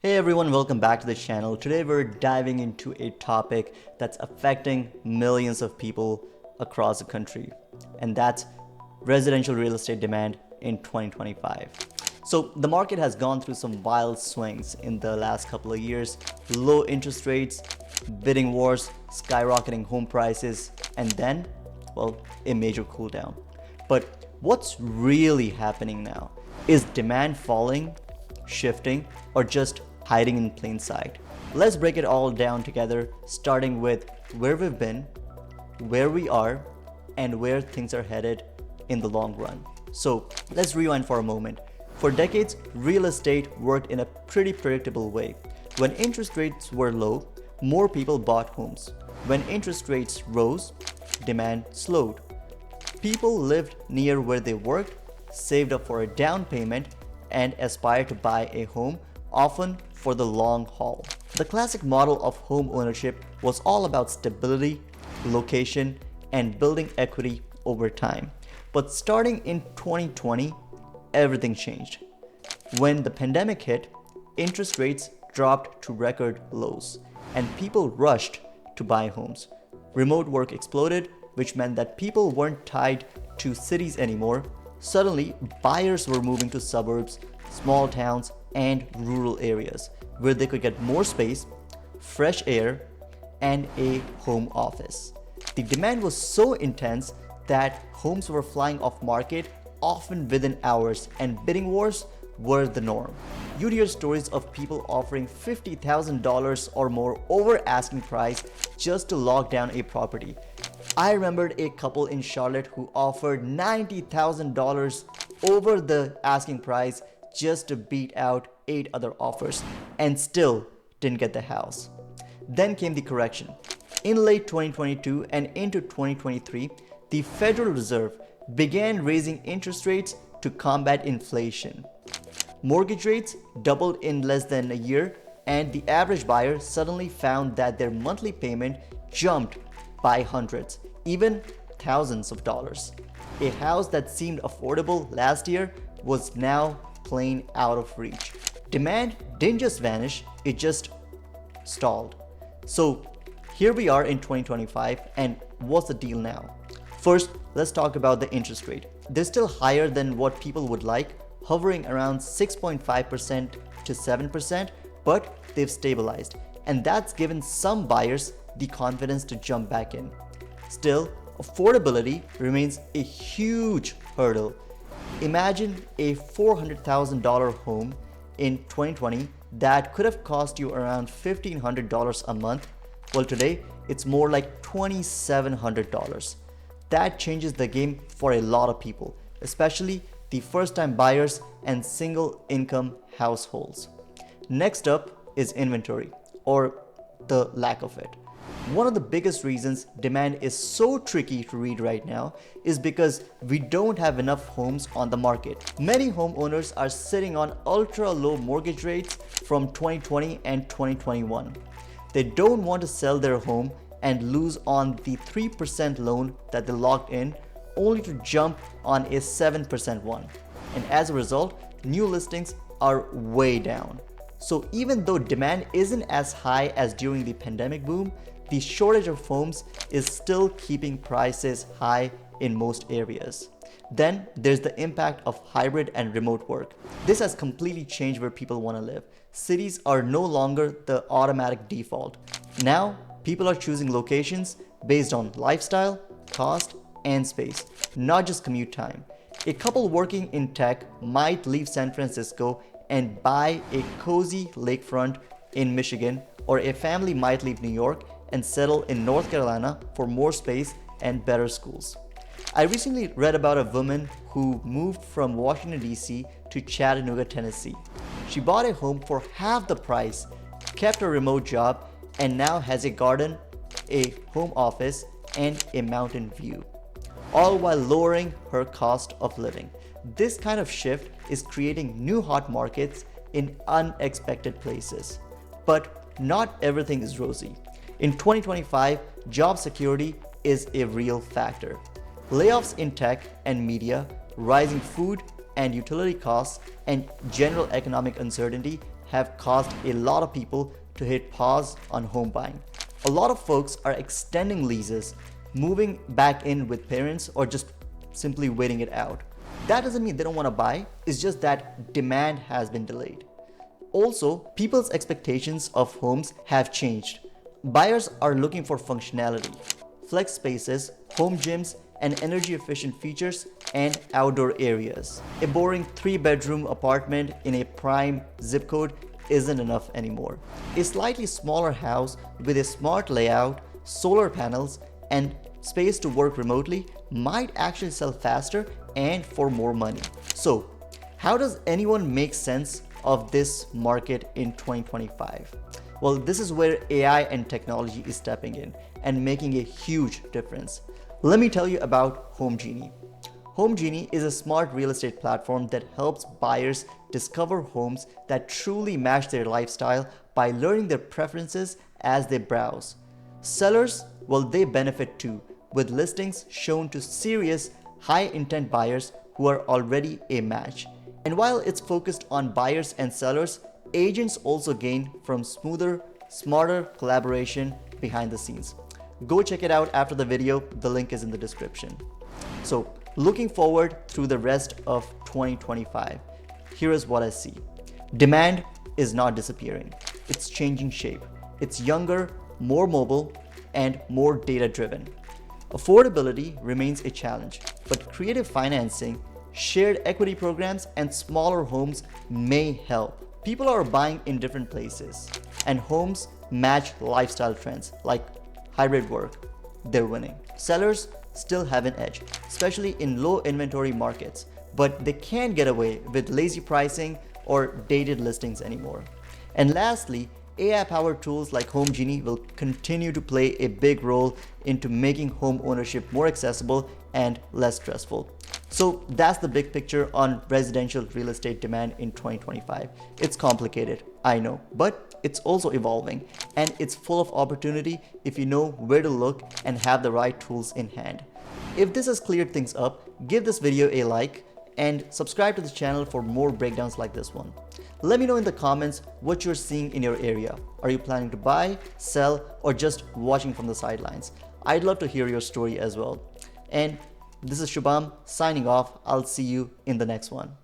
Hey everyone, welcome back to the channel. Today we're diving into a topic that's affecting millions of people across the country, and that's residential real estate demand in 2025. So the market has gone through some wild swings in the last couple of years. Low interest rates, bidding wars, skyrocketing home prices, and then, well, a major cool down. But what's really happening now? Is demand falling, shifting, or just hiding in plain sight? Let's break it all down together, starting with where we've been, where we are, and where things are headed in the long run. So let's rewind for a moment. For decades, real estate worked in a pretty predictable way. When interest rates were low, more people bought homes. When interest rates rose, demand slowed. People lived near where they worked, saved up for a down payment, and aspired to buy a home, often for the long haul. The classic model of home ownership was all about stability, location, and building equity over time. But starting in 2020, everything changed. When the pandemic hit, interest rates dropped to record lows, and people rushed to buy homes. Remote work exploded, which meant that people weren't tied to cities anymore. Suddenly, buyers were moving to suburbs, small towns, and rural areas where they could get more space, fresh air, and a home office. The demand was so intense that homes were flying off market often within hours, and bidding wars were the norm. You'd hear stories of people offering $50,000 or more over asking price just to lock down a property. I remembered a couple in Charlotte who offered $90,000 over the asking price just to beat out 8 other offers and still didn't get the house. Then came the correction. In late 2022 and into 2023, the Federal Reserve began raising interest rates to combat inflation. Mortgage rates doubled in less than a year, and the average buyer suddenly found that their monthly payment jumped by hundreds, even thousands of dollars. A house that seemed affordable last year was now plain out of reach. Demand didn't just vanish, it just stalled. So here we are in 2025, and what's the deal now? First, let's talk about the interest rate. They're still higher than what people would like, hovering around 6.5% to 7%, but they've stabilized, and that's given some buyers the confidence to jump back in. Still, affordability remains a huge hurdle. Imagine a $400,000 home in 2020 that could have cost you around $1,500 a month. Well, today it's more like $2,700. That changes the game for a lot of people, especially the first-time buyers and single-income households. Next up is inventory, or the lack of it. One of the biggest reasons demand is so tricky to read right now is because we don't have enough homes on the market. Many homeowners are sitting on ultra low mortgage rates from 2020 and 2021. They don't want to sell their home and lose on the 3% loan that they locked in, only to jump on a 7% one. And as a result, new listings are way down. So even though demand isn't as high as during the pandemic boom, the shortage of homes is still keeping prices high in most areas. Then there's the impact of hybrid and remote work. This has completely changed where people want to live. Cities are no longer the automatic default. Now, people are choosing locations based on lifestyle, cost, and space, not just commute time. A couple working in tech might leave San Francisco and buy a cozy lakefront in Michigan, or a family might leave New York and settle in North Carolina for more space and better schools. I recently read about a woman who moved from Washington, D.C. to Chattanooga, Tennessee. She bought a home for half the price, kept a remote job, and now has a garden, a home office, and a mountain view, all while lowering her cost of living. This kind of shift is creating new hot markets in unexpected places. But not everything is rosy. In 2025, job security is a real factor. Layoffs in tech and media, rising food and utility costs, and general economic uncertainty have caused a lot of people to hit pause on home buying. A lot of folks are extending leases, moving back in with parents, or just simply waiting it out. That doesn't mean they don't want to buy, it's just that demand has been delayed. Also, people's expectations of homes have changed. Buyers are looking for functionality, flex spaces, home gyms, and energy efficient features and outdoor areas. A boring 3-bedroom apartment in a prime zip code isn't enough anymore. A slightly smaller house with a smart layout, solar panels, and space to work remotely might actually sell faster and for more money. So, how does anyone make sense of this market in 2025? Well, this is where AI and technology is stepping in and making a huge difference. Let me tell you about HomeGenie. HomeGenie is a smart real estate platform that helps buyers discover homes that truly match their lifestyle by learning their preferences as they browse. Sellers, well, they benefit too, with listings shown to serious, high-intent buyers who are already a match. And while it's focused on buyers and sellers, agents also gain from smoother, smarter collaboration behind the scenes. Go check it out after the video, the link is in the description. So, looking forward through the rest of 2025, here is what I see. Demand is not disappearing, it's changing shape. It's younger, more mobile, and more data-driven. Affordability remains a challenge, but creative financing, shared equity programs, and smaller homes may help. People are buying in different places, and homes match lifestyle trends like hybrid work. They're winning. Sellers still have an edge, especially in low inventory markets, but they can't get away with lazy pricing or dated listings anymore. And lastly, AI-powered tools like HomeGenie will continue to play a big role into making home ownership more accessible and less stressful. So that's the big picture on residential real estate demand in 2025. It's complicated, I know, but it's also evolving, and it's full of opportunity if you know where to look and have the right tools in hand. If this has cleared things up, give this video a like and subscribe to the channel for more breakdowns like this one. Let me know in the comments what you're seeing in your area. Are you planning to buy, sell, or just watching from the sidelines? I'd love to hear your story as well. And this is Shubham signing off. I'll see you in the next one.